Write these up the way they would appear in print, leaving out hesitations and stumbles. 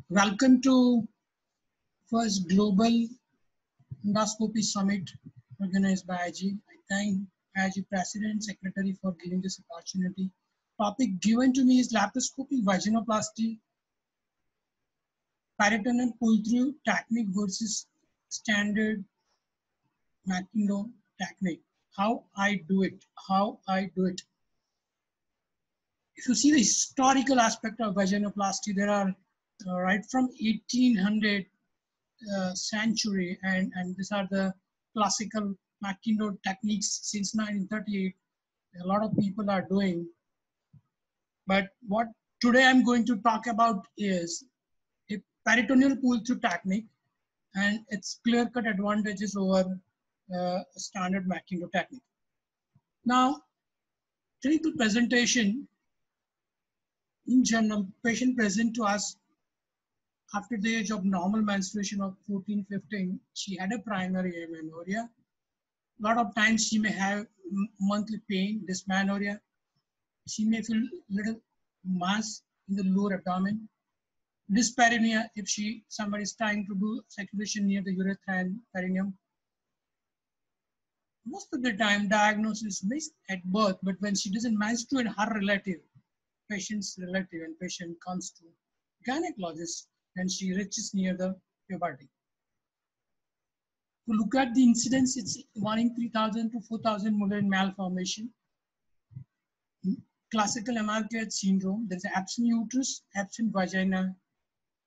Welcome to first Global Endoscopy Summit organized by IG. I thank IG President, Secretary for giving this opportunity. Topic given to me is laparoscopy, vaginoplasty, peritoneal pull-through technique versus standard Makindo technique. How I do it. If you see the historical aspect of vaginoplasty, there are right from 1800 century, and these are the classical Makindo techniques since 1938. A lot of people are doing, but what today I'm going to talk about is a peritoneal pull-through technique and its clear-cut advantages over standard Makindo technique. Now, clinical presentation. In general, patient present to us after the age of normal menstruation of 14, 15, she had a primary amenorrhea. A lot of times she may have monthly pain, dysmenorrhea. She may feel little mass in the lower abdomen. Dyspareunia if somebody is trying to do circulation near the urethra and perineum. Most of the time diagnosis missed at birth, but when she doesn't menstruate, her relative, patient's relative and patient comes to gynecologist and she reaches near the puberty. To look at the incidence, it's 1 in 3,000 to 4,000 Mullern malformation. Classical Emarcate syndrome, there's absent uterus, absent vagina.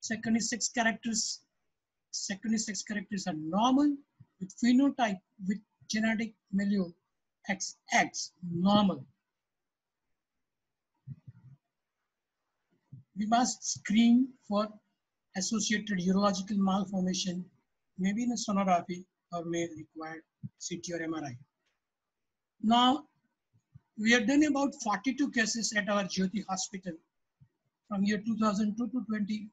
Secondary sex characters are normal with phenotype with genetic milieu XX, normal. We must screen for associated urological malformation, maybe in a sonography or may require CT or MRI. Now, we have done about 42 cases at our Jyoti hospital from year 2002 to 2020.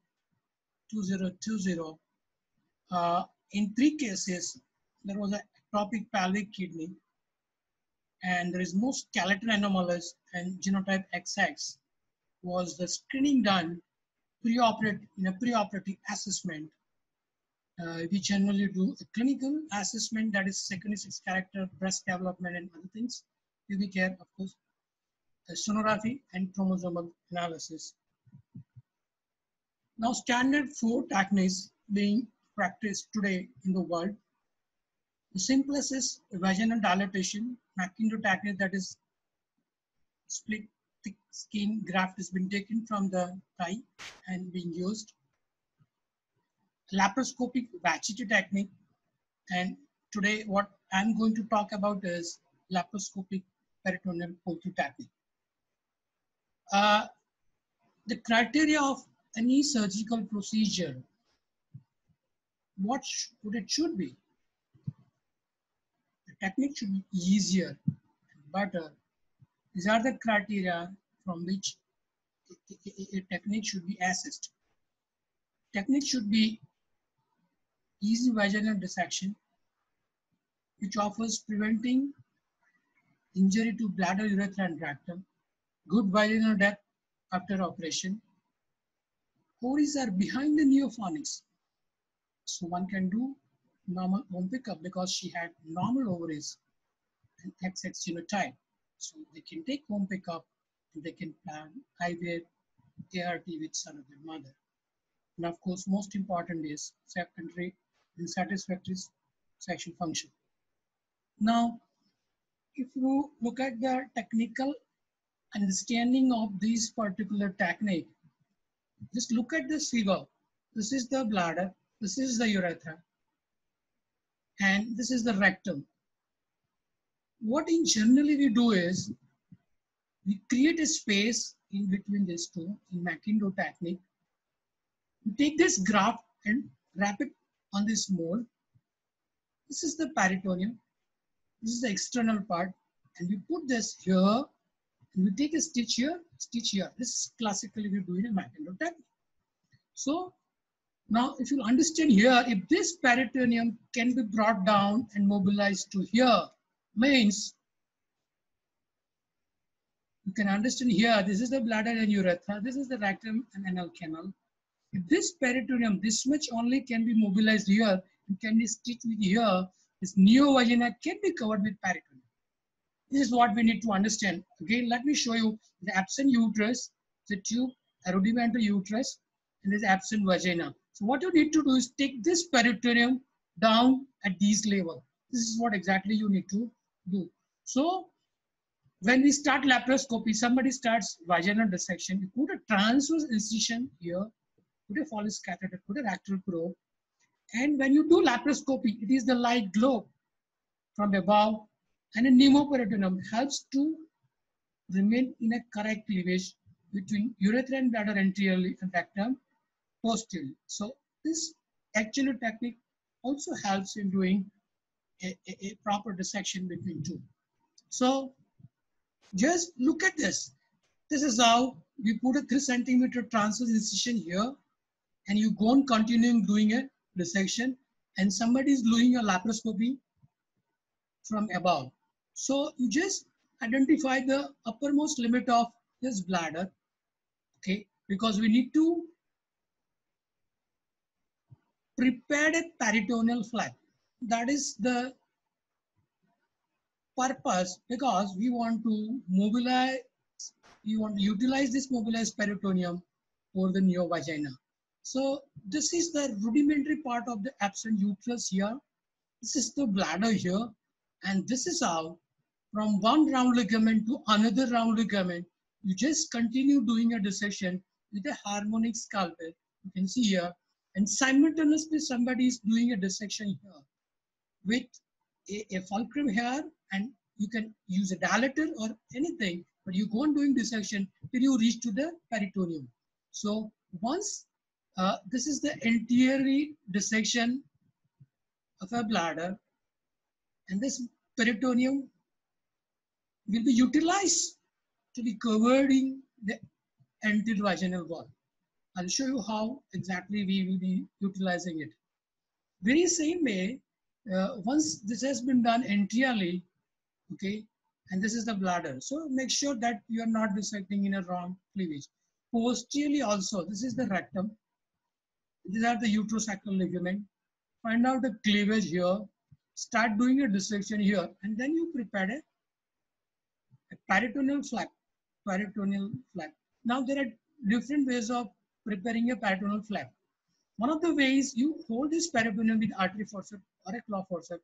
In 3 cases, there was a ectopic pelvic kidney and there is no skeletal anomalies and genotype XX. Was the screening done in a preoperative assessment. We generally do a clinical assessment, that is secondary sex character, breast development and other things. Pubic hair, of course, sonography and chromosomal analysis. Now standard 4 techniques being practiced today in the world. The simplest is vaginal dilatation, Makindo technique, that is split thick skin graft has been taken from the thigh and being used. Laparoscopic Vachiti technique, and today what I'm going to talk about is laparoscopic peritoneal pull-through technique. The criteria of any surgical procedure, what it should be? The technique should be easier and better. These are the criteria from which a technique should be assessed. Technique should be easy vaginal dissection, which offers preventing injury to bladder, urethra, and rectum. Good vaginal depth after operation. Ovaries are behind the neophonics, so one can do normal home pickup because she had normal ovaries and XX genotype. So they can take home pickup and they can plan IVF, ART with son of their mother. And of course, most important is secondary and satisfactory sexual function. Now, if you look at the technical understanding of this particular technique, just look at this figure. This is the bladder, this is the urethra, and this is the rectum. What in generally we do is, we create a space in between these two in Makindo technique. We take this graft and wrap it on this mold. This is the peritoneum. This is the external part. And we put this here. And we take a stitch here, stitch here. This is classically we do in a Makindo technique. So now if you understand here, if this peritoneum can be brought down and mobilized to here, means You can understand here, this is the bladder and urethra, this is the rectum and anal canal. If this peritoneum, this much only can be mobilized here and can be stitched with here, this neovagina can be covered with peritoneum. This is what we need to understand. Again, let me show you the absent uterus, the tube, a rudimentary uterus, and this absent vagina. So what you need to do is take this peritoneum down at these level. This is what exactly you need to do. So when we start laparoscopy, somebody starts vaginal dissection, you put a transverse incision here, put a Foley's catheter, put a rectal probe, and when you do laparoscopy, it is the light globe from above, and a pneumoperitoneum helps to remain in a correct cleavage between urethra and bladder anteriorly and rectum posteriorly. So this actual technique also helps in doing a proper dissection between two. So just look at this. This is how we put a 3 centimeter transverse incision here, and you go on continuing doing a dissection, and somebody is doing a laparoscopy from above. So you just identify the uppermost limit of this bladder, okay, because we need to prepare a peritoneal flap. That is the purpose, because we want to mobilize, we want to utilize this mobilized peritoneum for the neovagina. So this is the rudimentary part of the absent uterus here. This is the bladder here, and this is how from one round ligament to another round ligament, you just continue doing a dissection with a harmonic scalpel. You can see here, and simultaneously somebody is doing a dissection here with a fulcrum here, and you can use a dilator or anything, but you go on doing dissection till you reach to the peritoneum. So once this is the anterior dissection of a bladder, and this peritoneum will be utilized to be covering the anterior vaginal wall. I'll show you how exactly we will be utilizing it. Very same way, once this has been done anteriorly, okay, and this is the bladder. So make sure that you are not dissecting in a wrong cleavage. Posteriorly also, this is the rectum. These are the uterosacral ligament. Find out the cleavage here. Start doing a dissection here, and then you prepare a peritoneal flap. Peritoneal flap. Now there are different ways of preparing a peritoneal flap. One of the ways, you hold this peritoneum with artery forceps or a claw forceps,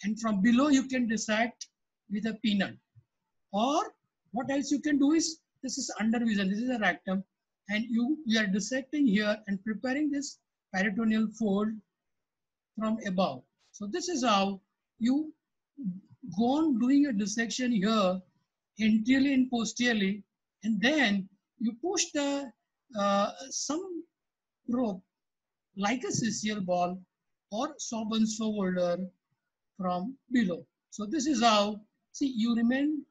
and from below you can dissect with a peanut. Or what else you can do is, this is under vision, this is a rectum, and you are dissecting here and preparing this peritoneal fold from above. So this is how you go on doing a dissection here, anteriorly and posteriorly, and then you push the some rope like a CCL ball or Sobonso holder from below. So this is how, see, you remain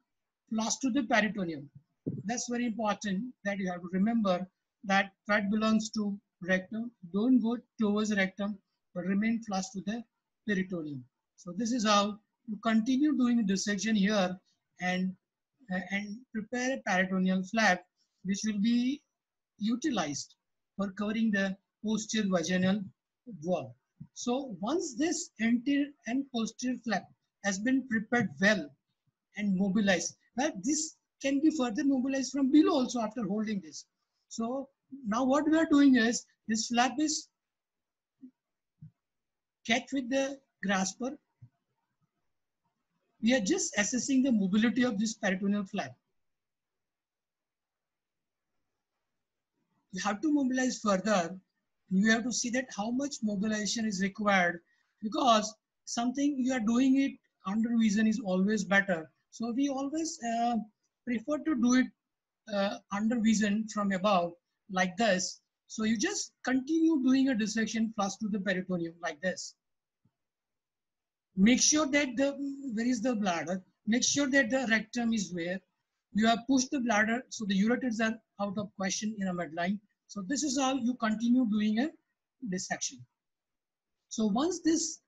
flush to the peritoneum. That's very important that you have to remember that thread belongs to rectum. Don't go towards rectum, but remain flush to the peritoneum. So this is how you continue doing dissection here and prepare a peritoneal flap, which will be utilized for covering the posterior vaginal wall. So once this anterior and posterior flap has been prepared well and mobilized, well, this can be further mobilized from below also after holding this. So now what we are doing is, this flap is catch with the grasper. We are just assessing the mobility of this peritoneal flap. You have to mobilize further. You have to see that how much mobilization is required, because something you are doing it under vision is always better. So we always prefer to do it under vision from above like this. So you just continue doing a dissection flush to the peritoneum like this. Make sure that where is the bladder? Make sure that the rectum is where. You have pushed the bladder, so the ureters are out of question in a midline. So this is how you continue doing a dissection. So once this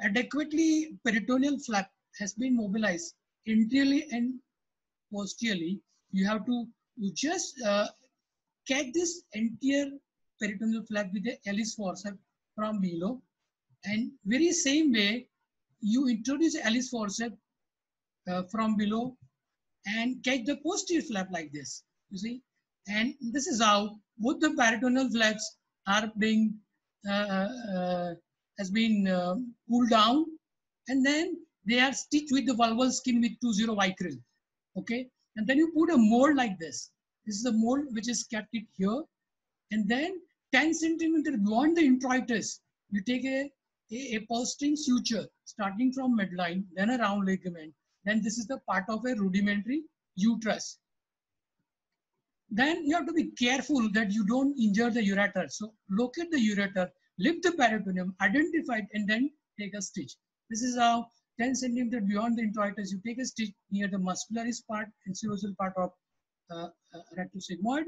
adequately peritoneal flap has been mobilized anteriorly and posteriorly, you have to just catch this entire peritoneal flap with the Ellis forceps from below, and very same way you introduce Ellis forceps from below and catch the posterior flap like this, you see. And this is how both the peritoneal flaps are being has been pulled down, and then they are stitched with the vulval skin with 2-0 vicryl. Okay, and then you put a mold like this. This is a mold which is kept it here, and then 10 centimeter beyond the introitus, you take a pulsing suture starting from midline, then a round ligament. Then this is the part of a rudimentary uterus. Then you have to be careful that you don't injure the ureter. So locate the ureter, lift the peritoneum, identify it, and then take a stitch. This is how 10 centimeter beyond the introitus, you take a stitch near the muscularis part and serosal part of rectosigmoid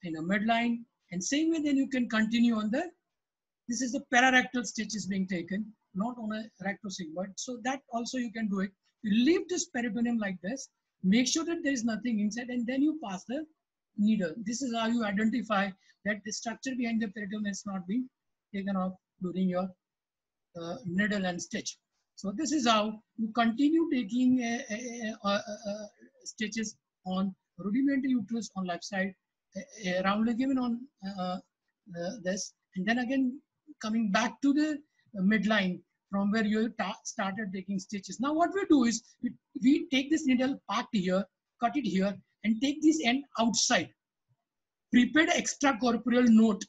in a midline. And same way, then you can continue on the, this is the pararectal stitch is being taken, not on a rectosigmoid. So that also you can do it. You leave this peritoneum like this, make sure that there is nothing inside, and then you pass the needle. This is how you identify that the structure behind the peritoneum has not been taken off during your needle and stitch. So this is how you continue taking stitches on rudimentary uterus on left side, a round ligament on this, and then again coming back to the midline from where you started taking stitches. Now what we do is we take this needle part here, cut it here, and take this end outside. Prepare extracorporeal note,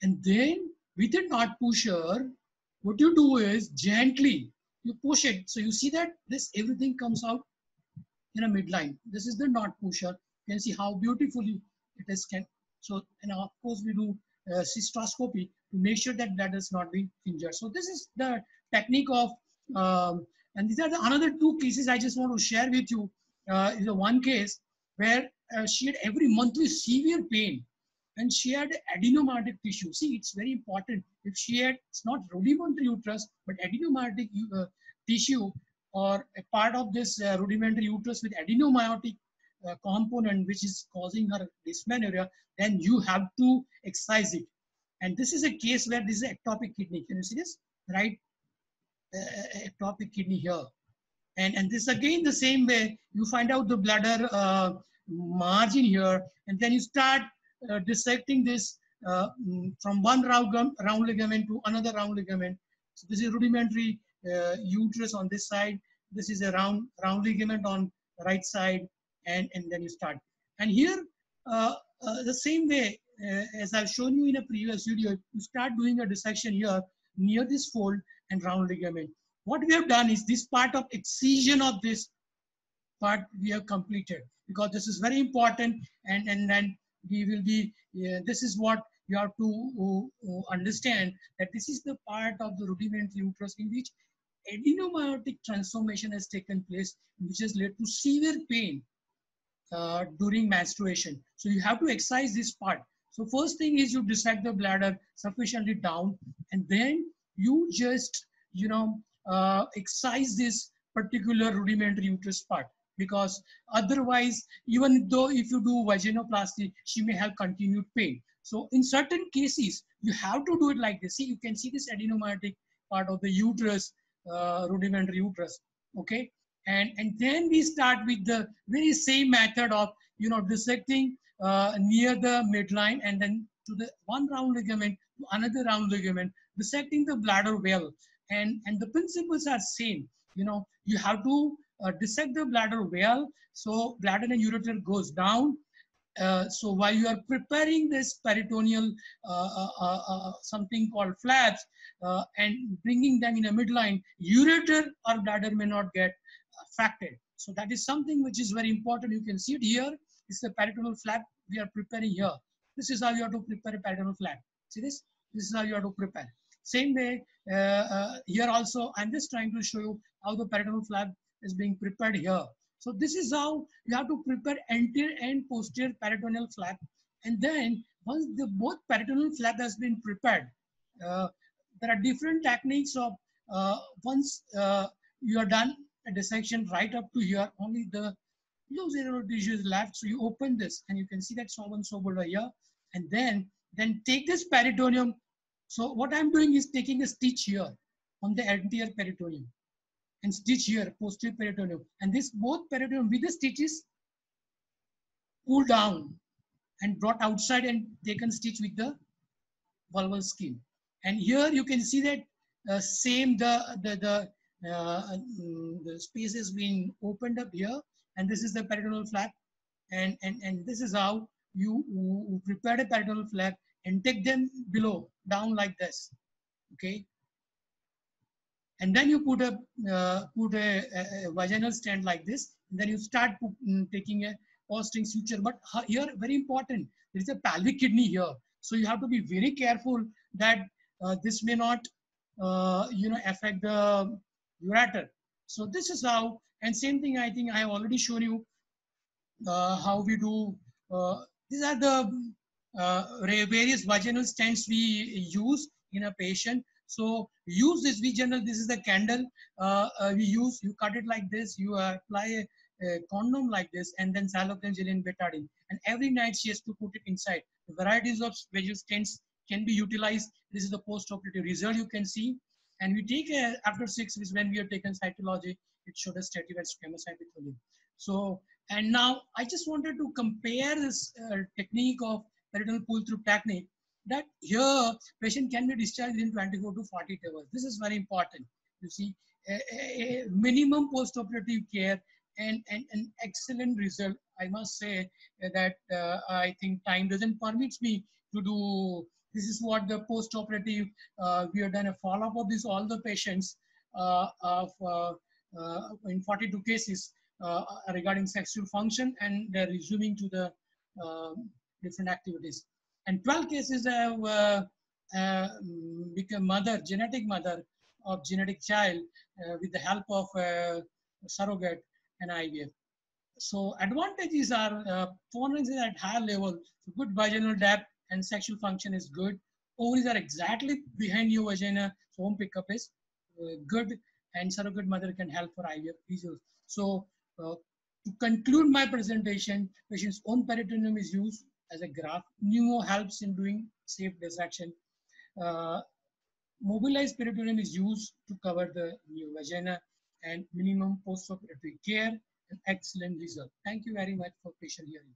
and then with a knot pusher, what you do is gently you push it. So you see that this everything comes out in a midline. This is the knot pusher. You can see how beautifully it is. So, and of course we do cystoscopy to make sure that bladder has not been injured. So this is the technique of, and these are the another two cases I just want to share with you. Is the one case where she had every monthly severe pain, and she had adenomyotic tissue. See, it's very important. If she had, it's not rudimentary uterus, but adenomyotic tissue, or a part of this rudimentary uterus with adenomyotic component which is causing her dysmenorrhea, then you have to excise it. And this is a case where this is ectopic kidney. Can you see this? Right? Ectopic kidney here. And this again the same way, you find out the bladder margin here, and then you start dissecting this from one round ligament to another round ligament. So this is rudimentary uterus on this side. This is a round ligament on the right side, and then you start. And here, the same way as I've shown you in a previous video, you start doing a dissection here near this fold and round ligament. What we have done is this part of excision of this part we have completed, because this is very important, and then we will be, this is what you have to understand, that this is the part of the rudimentary uterus in which adenomyotic transformation has taken place, which has led to severe pain during menstruation. So you have to excise this part. So first thing is you dissect the bladder sufficiently down, and then you just, excise this particular rudimentary uterus part, because otherwise, even though if you do vaginoplasty, she may have continued pain. So in certain cases, you have to do it like this. See, you can see this adenomyotic part of the uterus, rudimentary uterus, okay? And then we start with the very same method of, dissecting near the midline, and then to the one round ligament to another round ligament, dissecting the bladder well. And the principles are same. You have to dissect the bladder well, so bladder and ureter goes down. So while you are preparing this peritoneal something called flaps and bringing them in a midline, ureter or bladder may not get affected. So that is something which is very important. You can see it here. It's the peritoneal flap we are preparing here. This is how you have to prepare a peritoneal flap. See this? This is how you have to prepare. Same way, here also, I'm just trying to show you how the peritoneal flap is being prepared here. So this is how you have to prepare anterior and posterior peritoneal flap. And then once both peritoneal flap has been prepared, there are different techniques of once you are done a dissection right up to here, only the no zero tissue is left. So you open this and you can see that Soban over here. And then take this peritoneum. So what I'm doing is taking a stitch here on the anterior peritoneum and stitch here, posterior peritoneum. And this both peritoneum with the stitches pulled down and brought outside and taken stitch with the vulval skin. And here you can see that same the space has been opened up here, and this is the peritoneal flap, and this is how you prepare a peritoneal flap and take them below down like this, okay. And then you put a vaginal stand like this, and then you start taking a posting suture. But here, very important, there is a pelvic kidney here, so you have to be very careful that this may not affect the ureter. So this is how. And same thing, I think I have already shown you how we do. These are the various vaginal stents we use in a patient. So use this vaginal. This is the candle we use. You cut it like this. You apply a condom like this, and then citalopram betadine. And every night she has to put it inside. The varieties of vaginal stents can be utilized. This is the post-operative result you can see. And we take after 6 weeks when we have taken cytology, it showed a stratified squamous epithelium. So, and now I just wanted to compare this technique of peritoneal pull-through technique, that here patient can be discharged in 24 to 48 hours. This is very important. You see, a minimum post-operative care and an excellent result. I must say that I think time doesn't permit me to do. This is what the post-operative, we have done a follow-up of this, all the patients in 42 cases regarding sexual function, and they're resuming to the different activities. And 12 cases have become mother, genetic mother of genetic child with the help of surrogate and IVF. So advantages are performance is at higher level, so good vaginal depth and sexual function is good. Ovaries are exactly behind your vagina, so home pickup is good, and surrogate mother can help for IVF issues. So to conclude my presentation, patient's own peritoneum is used as a graft. Pneumo helps in doing safe dissection. Mobilized peritoneum is used to cover the new vagina, and minimum post-operative care, an excellent result. Thank you very much for patient hearing.